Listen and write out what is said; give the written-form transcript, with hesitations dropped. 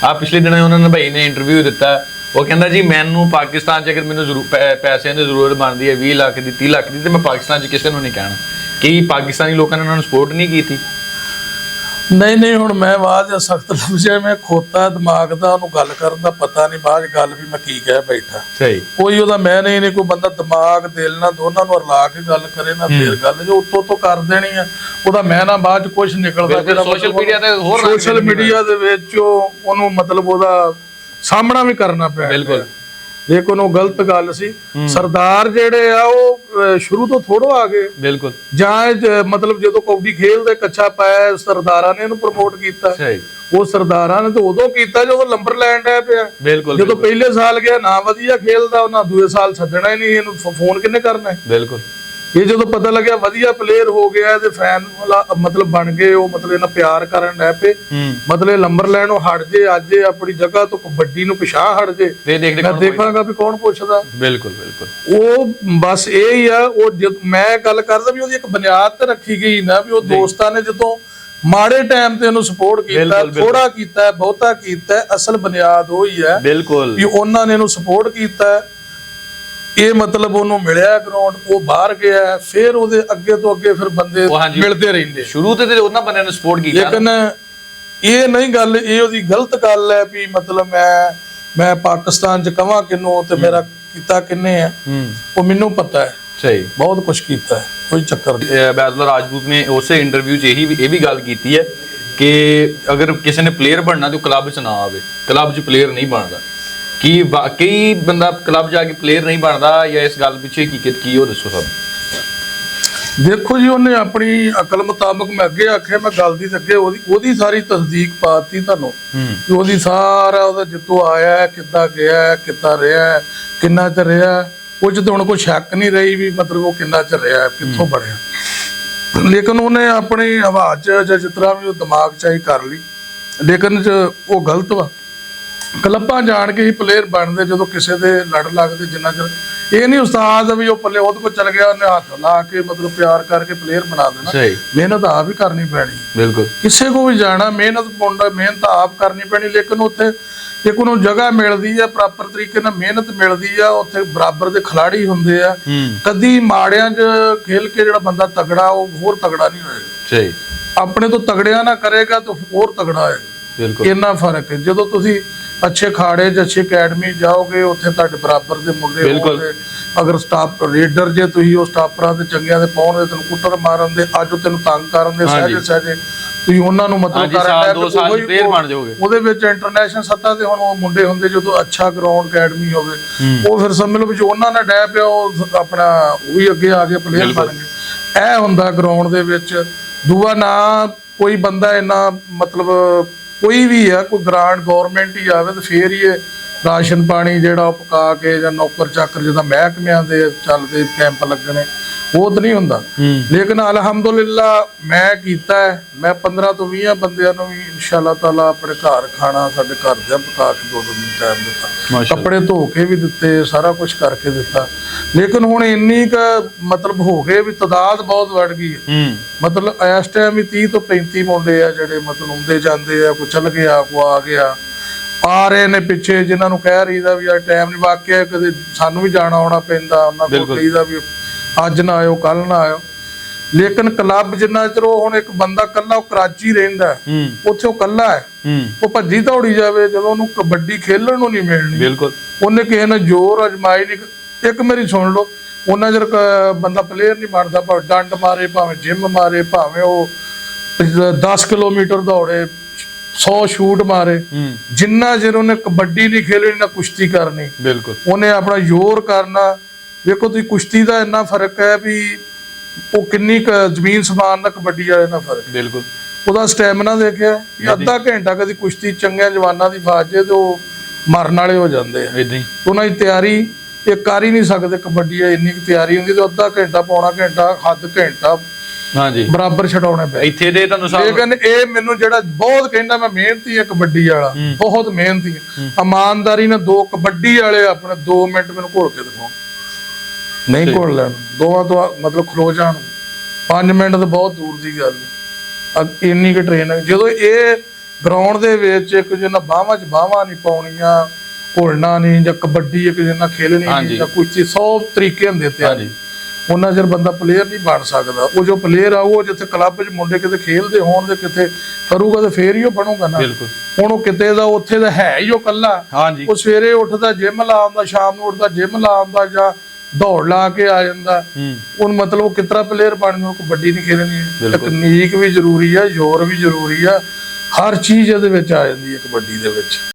ਆ ਪਿਛਲੇ ਦਿਨਾਂ ਉਹਨਾਂ ਭਾਈ ਨੇ ਇੰਟਰਵਿਊ ਦਿੱਤਾ। ਉਹ ਕਹਿੰਦਾ ਜੀ ਮੈਨੂੰ ਪਾਕਿਸਤਾਨ 'ਚ ਅਗਰ ਮੈਨੂੰ ਪੈਸਿਆਂ ਦੀ ਜ਼ਰੂਰਤ ਬਣਦੀ ਹੈ 20 ਲੱਖ ਦੀ 30 ਲੱਖ ਦੀ ਤੇ ਮੈਂ ਪਾਕਿਸਤਾਨ 'ਚ ਕਿਸੇ ਨੂੰ ਨਹੀਂ ਕਹਿਣਾ। ਕੀ ਪਾਕਿਸਤਾਨੀ ਲੋਕਾਂ ਨੇ ਉਹਨਾਂ ਨੂੰ ਸਪੋਰਟ ਨਹੀਂ ਕੀਤੀ? ਨਹੀਂ ਹੁਣ ਮੈਂ ਬਾਅਦ ਸਖਤ ਲਫ਼ਜ਼ਾਂ ਮੈਂ ਖੋਤਾ ਦਿਮਾਗ ਦਾ ਉਹਨੂੰ ਗੱਲ ਕਰਨ ਦਾ ਪਤਾ ਨਹੀਂ ਬਾਅਦ ਗੱਲ ਵੀ ਮੈਂ ਕੀ ਕਹਿ ਬੈਠਾ। ਸਹੀ ਕੋਈ ਉਹਦਾ ਮੈਂ ਨਹੀਂ ਕੋਈ ਬੰਦਾ ਦਿਮਾਗ ਦਿਲ ਨਾਲ ਦੋਨਾਂ ਨੂੰ ਰਲਾ ਕੇ ਗੱਲ ਕਰੇ ਨਾ ਫੇਰ ਗੱਲ ਜੋ ਉੱਤੋਂ ਤੋਂ ਕਰ ਦੇਣੀ ਆ ਉਹਦਾ ਮੈਂ ਨਾ ਬਾਅਦ ਚ ਕੁਝ ਨਿਕਲਦਾ ਜਿਹੜਾ ਸੋਸ਼ਲ ਮੀਡੀਆ ਤੇ ਹੋਰ ਸੋਸ਼ਲ ਮੀਡੀਆ ਦੇ ਵਿੱਚ ਉਹਨੂੰ ਮਤਲਬ ਉਹਦਾ ਸਾਹਮਣਾ ਵੀ ਕਰਨਾ ਪਿਆ। ਬਿਲਕੁਲ ਦੇਖੋ ਉਹਨੂੰ ਗਲਤ ਗੱਲ ਸੀ। ਸਰਦਾਰ ਜਿਹੜੇ ਆ ਉਹ ਸ਼ੁਰੂ ਤੋਂ ਥੋੜੋ ਆ ਗਏ। ਬਿਲਕੁਲ ਜਾਂ ਮਤਲਬ ਜਦੋਂ ਕਬੱਡੀ ਖੇਲਦੇ ਕੱਚਾ ਪਾਇਆ ਸਰਦਾਰਾਂ ਨੇ ਇਹਨੂੰ ਪ੍ਰਮੋਟ ਕੀਤਾ। ਉਹ ਸਰਦਾਰਾਂ ਨੇ ਤਾਂ ਉਦੋਂ ਕੀਤਾ ਜਦੋਂ ਨੰਬਰ ਲੈਣ ਡਿਆ ਪਿਆ। ਜਦੋਂ ਪਹਿਲੇ ਸਾਲ ਗਿਆ ਨਾ ਵਧੀਆ ਖੇਲਦਾ ਉਹਨਾਂ ਦੂਏ ਸਾਲ ਛੱਡਣਾ ਹੀ ਨਹੀਂ ਇਹਨੂੰ ਫੋਨ ਕਿੰਨੇ ਕਰਨਾ। ਬਿਲਕੁਲ ਇਹ ਜਦੋਂ ਪਤਾ ਲੱਗਿਆ ਵਧੀਆ ਪਲੇਅਰ ਹੋ ਗਿਆ ਤੇ ਫੈਨ ਮਤਲਬ ਬਣ ਗਏ ਉਹ ਮਤਲਬ ਇਹਨਾਂ ਪਿਆਰ ਕਰਨ ਡੈ ਪਏ ਮਤਲਬ ਨੰਬਰ ਲੈਣੋਂ ਹਟ ਜੇ ਅੱਜ ਆਪਣੀ ਜਗ੍ਹਾ ਤੋਂ ਕਬੱਡੀ ਨੂੰ ਪਿਛਾਂ ਹਟ ਜੇ ਮੈਂ ਦੇਖਾਂਗਾ ਵੀ ਕੌਣ ਪੁੱਛਦਾ। ਬਿਲਕੁਲ ਬਿਲਕੁਲ ਉਹ ਬਸ ਇਹ ਹੀ ਆ। ਉਹ ਮੈਂ ਗੱਲ ਕਰਦਾ ਵੀ ਉਹਦੀ ਇੱਕ ਬੁਨਿਆਦ ਤੇ ਰੱਖੀ ਗਈ ਨਾ ਵੀ ਉਹ ਦੋਸਤਾਂ ਨੇ ਜਦੋਂ ਮਾੜੇ ਟਾਈਮ ਤੇ ਉਹਨੂੰ ਸਪੋਰਟ ਕੀਤਾ ਥੋੜਾ ਕੀਤਾ ਬਹੁਤਾ ਕੀਤਾ ਅਸਲ ਬੁਨਿਆਦ ਉਹ ਹੀ ਹੈ ਵੀ ਉਹਨਾਂ ਨੇ ਇਹਨੂੰ ਸਪੋਰਟ ਕੀਤਾ। ਇਹ ਮਤਲਬ ਉਹਨੂੰ ਮਿਲਿਆ ਗਰਾਊਂਡ ਉਹ ਬਾਹਰ ਗਿਆ ਫਿਰ ਉਹਦੇ ਅੱਗੇ ਤੋਂ ਅੱਗੇ ਫਿਰ ਬੰਦੇ ਮਿਲਦੇ ਰਹਿੰਦੇ। ਸ਼ੁਰੂ ਤੇ ਉਹਨਾਂ ਬੰਦਿਆਂ ਨੇ ਸਪੋਰਟ ਕੀਤਾ ਲੇਕਿਨ ਇਹ ਨਹੀਂ ਗੱਲ ਇਹ ਉਹਦੀ ਗਲਤ ਗੱਲ ਹੈ ਵੀ ਮਤਲਬ ਮੈਂ ਪਾਕਿਸਤਾਨ ਚ ਕਵਾਂ ਕਿਨੂੰ ਤੇ ਮੇਰਾ ਕੀਤਾ ਕਿੰਨੇ ਆ ਉਹ ਮੈਨੂੰ ਪਤਾ ਹੈ। ਸਹੀ ਬਹੁਤ ਕੁਝ ਕੀਤਾ ਹੈ ਕੋਈ ਚੱਕਰ ਨਹੀਂ। ਬੈਦੁੱਲਾ ਰਾਜਪੂਤ ਨੇ ਉਸੇ ਇੰਟਰਵਿਊ 'ਚ ਇਹ ਵੀ ਗੱਲ ਕੀਤੀ ਹੈ ਕਿ ਅਗਰ ਕਿਸੇ ਨੇ ਪਲੇਅਰ ਬਣਨਾ ਤੇ ਉਹ ਕਲੱਬ 'ਚ ਨਾ ਆਵੇ, ਕਲੱਬ 'ਚ ਪਲੇਅਰ ਨਹੀਂ ਬਣਦਾ। ਕੀ ਵਾਕਈ ਬੰਦਾ ਕਲੱਬ ਜਾ ਕੇ ਪਲੇਅਰ ਨਹੀਂ ਬਣਦਾ ਜਾਂ ਇਸ ਗੱਲ ਪਿੱਛੇ ਕੀ ਉਹ ਦੱਸੋ ਸਾਨੂੰ। ਦੇਖੋ ਜੀ ਉਹਨੇ ਆਪਣੀ ਅਕਲ ਮੁਤਾਬਕ ਮੈਂ ਅੱਗੇ ਆਖਿਆ ਮੈਂ ਗੱਲ ਦੀ ਅੱਗੇ ਉਹਦੀ ਸਾਰੀ ਤਸਦੀਕ ਪਾਤੀ ਤੁਹਾਨੂੰ ਕਿ ਉਹਦੀ ਸਾਰਾ ਉਹਦਾ ਜਿੱਤੋਂ ਆਇਆ ਕਿੱਦਾਂ ਗਿਆ ਕਿੱਦਾਂ ਰਿਹਾ ਕਿੰਨਾ ਚਿਰ ਰਿਹਾ ਉਹ 'ਚ ਤਾਂ ਹੁਣ ਕੋਈ ਸ਼ੱਕ ਨਹੀਂ ਰਹੀ ਵੀ ਮਤਲਬ ਉਹ ਕਿੰਨਾ ਚਿਰ ਰਿਹਾ ਕਿੱਥੋਂ ਬਣਿਆ। ਲੇਕਿਨ ਉਹਨੇ ਆਪਣੀ ਹਵਾ 'ਚ ਜਾਂ ਜਿਸ ਤਰ੍ਹਾਂ ਵੀ ਉਹ ਦਿਮਾਗ 'ਚ ਆਈ ਕਰ ਲਈ ਲੇਕਿਨ ਉਹ ਗਲਤ ਵਾ। ਕਲੱਬਾਂ ਜਾਣ ਕੇ ਹੀ ਪਲੇਅਰ ਬਣਦੇ ਜਦੋਂ ਕਿਸੇ ਦੇ ਲੜ ਲੱਗਦੇ ਜਿੰਨਾ ਚਿਰ ਇਹ ਨਹੀਂ ਉਸਤਾਦ ਵੀ ਉਹ ਪੱਲੇ ਉਹਦੇ ਕੋਲ ਚਲ ਗਿਆ ਉਹਨੇ ਹੱਥ ਲਾ ਕੇ ਮਤਲਬ ਪਿਆਰ ਕਰਕੇ ਪਲੇਅਰ ਬਣਾ ਦੇਣਾ। ਮਿਹਨਤ ਆਪ ਹੀ ਕਰਨੀ ਪੈਣੀ। ਬਿਲਕੁਲ ਕਿਸੇ ਕੋ ਵੀ ਜਾਣਾ ਮਿਹਨਤ ਆਪ ਕਰਨੀ ਪੈਣੀ। ਲੇਕਿਨ ਉੱਥੇ ਇੱਕ ਉਹਨੂੰ ਜਗ੍ਹਾ ਮਿਲਦੀ ਆ ਪ੍ਰੋਪਰ ਤਰੀਕੇ ਨਾਲ ਮਿਹਨਤ ਮਿਲਦੀ ਆ ਉੱਥੇ ਬਰਾਬਰ ਦੇ ਖਿਲਾੜੀ ਹੁੰਦੇ ਆ। ਕਦੀ ਮਾੜਿਆਂ 'ਚ ਖੇਲ ਕੇ ਜਿਹੜਾ ਬੰਦਾ ਤਗੜਾ ਉਹ ਹੋਰ ਤਗੜਾ ਨਹੀਂ ਹੋਏਗਾ। ਆਪਣੇ ਤੋਂ ਤਗੜਿਆ ਨਾ ਕਰੇਗਾ ਤਾਂ ਹੋਰ ਤਗੜਾ ਹੋਏਗਾ। ਇੰਨਾ ਫਰਕ ਹੈ। ਜਦੋਂ ਤੁਸੀਂ ਅੱਛੇ ਖਾੜੇ 'ਚ ਅੱਛੀ ਅਕੈਡਮੀ ਜਾਓਗੇ ਉੱਥੇ ਤੁਹਾਡੇ ਬਰਾਬਰ ਦੇ ਮੁੰਡੇ ਹੋਣਗੇ। ਅਗਰ ਸਟਾਪ ਰੇਡਰ ਜੇ ਤੁਸੀਂ ਉਹ ਸਟਾਪਰਾਂ ਦੇ ਚੰਗਿਆਂ ਦੇ ਪਾਉਣ ਦੇ ਤੈਨੂੰ ਕੁੱਟਰ ਮਾਰਨ ਦੇ ਅੱਜ ਉਹ ਤੈਨੂੰ ਤੰਗ ਕਰਨ ਦੇ ਸਹਿਜੇ ਤੁਸੀਂ ਉਹਨਾਂ ਨੂੰ ਮਤਲਬ ਉਹਦੇ ਵਿੱਚ ਇੰਟਰਨੈਸ਼ਨਲ ਸੱਤਾ ਤੇ ਹੁਣ ਉਹ ਮੁੰਡੇ ਹੁੰਦੇ ਜਦੋਂ ਅੱਛਾ ਗਰਾਊਂਡ ਅਕੈਡਮੀ ਹੋਵੇ ਉਹ ਫਿਰ ਸਮਝ ਲਓ ਵੀ ਜੋ ਉਹਨਾਂ ਨੇ ਡੈ ਪਿਆ ਉਹ ਆਪਣਾ ਉਹ ਵੀ ਅੱਗੇ ਆ ਕੇ ਪਲੇਅਰ ਬਣ ਗਏ। ਇਹ ਹੁੰਦਾ ਗਰਾਊਂਡ ਦੇ ਵਿੱਚ। ਦੂਆ ਨਾ ਕੋਈ ਬੰਦਾ ਇੰਨਾ ਮਤਲਬ ਕੋਈ ਵੀ ਹੈ ਕੋਈ ਗ੍ਰਾਂਟ ਗੌਰਮੈਂਟ ਹੀ ਆਵੇ ਤੇ ਫੇਰ ਹੀ ਇਹ ਰਾਸ਼ਨ ਪਾਣੀ ਜਿਹੜਾ ਉਹ ਪਕਾ ਕੇ ਜਾਂ ਨੌਕਰ ਚਾਕਰ ਜਿੱਦਾਂ ਮਹਿਕਮਿਆਂ ਦੇ ਚੱਲਦੇ ਕੈਂਪ ਲੱਗਣੇ ਉਹ ਤਾਂ ਨਹੀਂ ਹੁੰਦਾ। ਲੇਕਿਨ ਅਲਹਮਦੁਲਿਲਾ ਮੈਂ ਕੀਤਾ ਮੈਂ 15 ਤੋਂ 20 ਬੰਦਿਆਂ ਨੂੰ ਵੀ ਇਨਸ਼ਾਅੱਲਾ ਤਾਲਾ ਆਪਣੇ ਘਰ ਖਾਣਾ ਸਾਡੇ ਘਰ ਦੇ ਪਕਾ ਕੇ 2 ਦਿਨ ਟਾਈਮ ਦਿੱਤਾ ਕੱਪੜੇ ਧੋ ਕੇ ਵੀ ਦਿੱਤੇ ਸਾਰਾ ਕੁਝ ਕਰਕੇ ਦਿੱਤਾ। ਲੇਕਿਨ ਹੁਣ ਇੰਨੀ ਕੁ ਮਤਲਬ ਹੋ ਗਏ ਵੀ ਤਾਦਾਦ ਬਹੁਤ ਵੱਧ ਗਈ ਹੈ। ਮਤਲਬ ਇਸ ਟਾਈਮ ਵੀ 30 ਤੋਂ 35 ਮੁੰਡੇ ਆ ਜਿਹੜੇ ਮਤਲਬ ਆਉਂਦੇ ਜਾਂਦੇ ਆ ਕੋਈ ਚੱਲ ਗਿਆ ਕੋਈ ਆ ਗਿਆ ਆ ਰਹੇ ਨੇ ਪਿੱਛੇ ਜਿਨ੍ਹਾਂ ਨੂੰ ਕਹਿ ਰਹੀਦਾ ਵੀ ਯਾਰ ਟਾਈਮ ਨਹੀਂ ਵਾਕਿਆ ਕਦੇ ਸਾਨੂੰ ਵੀ ਜਾਣਾ ਆਉਣਾ ਪੈਂਦਾ ਉਹਨਾਂ ਕੋਲ ਕਹੀਦਾ ਵੀ ਅੱਜ ਨਾ ਆਇਓ ਕੱਲ ਨਾ ਆਇਓ। ਲੇਕਿਨ ਕਲੱਬ ਜਿੰਨਾ ਚਿਰ ਉਹ ਹੁਣ ਇੱਕ ਬੰਦਾ ਕੱਲਾ ਉਹ ਕਰਾਚੀ ਰਹਿੰਦਾ ਉੱਥੇ ਉਹ ਕੱਲਾ ਹੈ ਉਹ ਭੱਜੀ ਦੌੜੀ ਜਾਵੇ ਜਦੋਂ ਉਹਨੂੰ ਕਬੱਡੀ ਖੇਲਣ ਨੂੰ ਨਹੀਂ ਮਿਲਣੀ ਉਹਨੇ ਕਿਸੇ ਨੇ ਜ਼ੋਰ ਅਜਮਾਈ ਨਹੀਂ। ਇੱਕ ਮੇਰੀ ਸੁਣ ਲਓ ਉਹਨਾਂ ਚਿਰ ਬੰਦਾ ਪਲੇਅਰ ਨਹੀਂ ਬਣਦਾ ਭਾਵੇਂ ਡੰਡ ਮਾਰੇ ਭਾਵੇਂ ਜਿੰਮ ਮਾਰੇ ਭਾਵੇਂ ਉਹ 10 ਕਿਲੋਮੀਟਰ ਦੌੜੇ 100 ਸ਼ੂਟ ਮਾਰੇ ਜਿੰਨਾ ਚਿਰ ਉਹਨੇ ਕਬੱਡੀ ਨਹੀਂ ਖੇਲਣੀ ਨਾ ਕੁਸ਼ਤੀ ਕਰਨੀ ਉਹਨੇ ਆਪਣਾ ਜ਼ੋਰ ਕਰਨਾ। ਦੇਖੋ ਤੁਸੀਂ ਕੁਸ਼ਤੀ ਦਾ ਇੰਨਾ ਫਰਕ ਹੈ ਵੀ ਉਹ ਕਿੰਨੀ ਜ਼ਮੀਨ ਸਮਾਨ ਦਾ ਕਬੱਡੀ ਵਾਲੇ ਨਾਲ ਫਰਕ ਉਹਦਾ ਸਟੈਮਿਨਾ ਦੇਖਿਆ ਕਿ ਅੱਧਾ ਘੰਟਾ ਕਦੀ ਕੁਸ਼ਤੀ ਚੰਗਿਆਂ ਜਵਾਨਾਂ ਦੀ ਫਾਜ ਜੇ ਤੇ ਉਹ ਮਰਨ ਵਾਲੇ ਹੋ ਜਾਂਦੇ ਆ। ਉਹਨਾਂ ਦੀ ਤਿਆਰੀ ਇਹ ਕਰ ਹੀ ਨਹੀਂ ਸਕਦੇ। ਕਬੱਡੀ ਇੰਨੀ ਕੁ ਤਿਆਰੀ ਹੁੰਦੀ ਤੇ ਅੱਧਾ ਘੰਟਾ ਪੌਣਾ ਘੰਟਾ ਹੱਦ ਘੰਟਾ ਬਰਾਬਰ ਛਡਾਉਣੇ ਪਏ ਇੱਥੇ ਦੇ ਤੁਹਾਨੂੰ। ਲੇਕਿਨ ਇਹ ਮੈਨੂੰ ਜਿਹੜਾ ਬਹੁਤ ਕਹਿੰਦਾ ਮੈਂ ਮਿਹਨਤੀ ਆ ਕਬੱਡੀ ਵਾਲਾ ਬਹੁਤ ਮਿਹਨਤੀ ਇਮਾਨਦਾਰੀ ਨਾਲ 2 ਕਬੱਡੀ ਵਾਲੇ ਆਪਣੇ 2 ਮਿੰਟ ਮੈਨੂੰ ਘੋਲ ਕੇ ਦਿਖਾਓ ਨਹੀਂ ਘੋਲ ਲੈਣ ਦੋਵਾਂ ਤੋਂ ਮਤਲਬ ਖਲੋ ਜਾਣ 5 ਮਿੰਟ ਤਾਂ ਬਹੁਤ ਦੂਰ ਦੀ ਗੱਲ ਇੰਨੀ ਕੁ ਟ੍ਰੇਨ ਜਦੋਂ ਇਹ ਗਰਾਊਂਡ ਦੇ ਵਿੱਚ ਇੱਕ ਜਿਹਨਾਂ ਬਾਹਾਂ 'ਚ ਬਾਹਾਂ ਨਹੀਂ ਪਾਉਣੀਆਂ, ਘੁਲਣਾ ਨਹੀਂ, ਜਾਂ ਕਬੱਡੀ ਇੱਕ ਜਿਹਨਾਂ ਖੇਲਣੀ ਨਹੀਂ, ਜਾਂ ਕੁਸ਼ਤੀ, 100 ਤਰੀਕੇ ਹੁੰਦੇ ਤਿਆਰੀ। ਉਹਨਾਂ ਚਿਰ ਬੰਦਾ ਪਲੇਅਰ ਨਹੀਂ ਬਣ ਸਕਦਾ। ਉਹ ਜੋ ਪਲੇਅਰ ਆ ਉਹ ਜਿੱਥੇ ਕਲੱਬ 'ਚ ਮੁੰਡੇ ਕਿਤੇ ਖੇਲਦੇ ਹੋਣ ਤੇ ਕਿਤੇ ਕਰੂਗਾ ਤੇ ਫੇਰ ਹੀ ਉਹ ਬਣੂਗਾ ਨਾ। ਹੁਣ ਉਹ ਕਿਤੇ ਦਾ ਉੱਥੇ ਦਾ ਹੈ ਹੀ ਉਹ ਕੱਲਾ। ਉਹ ਸਵੇਰੇ ਉੱਠਦਾ ਜਿਮ ਲਾ ਆਉਂਦਾ, ਸ਼ਾਮ ਨੂੰ ਉੱਠਦਾ ਜਿਮ ਲਾ ਆਉਂਦਾ, ਜਾਂ ਦੌੜ ਲਾ ਕੇ ਆ ਜਾਂਦਾ। ਹੁਣ ਮਤਲਬ ਉਹ ਕਿਤਰਾ ਪਲੇਅਰ ਬਣ ਜਾਊ। ਕਬੱਡੀ ਨਹੀਂ ਖੇਲਣੀ, ਤਕਨੀਕ ਵੀ ਜ਼ਰੂਰੀ ਆ, ਜ਼ੋਰ ਵੀ ਜ਼ਰੂਰੀ ਆ, ਹਰ ਚੀਜ਼ ਇਹਦੇ ਵਿੱਚ ਆ ਜਾਂਦੀ ਹੈ ਕਬੱਡੀ ਦੇ ਵਿੱਚ।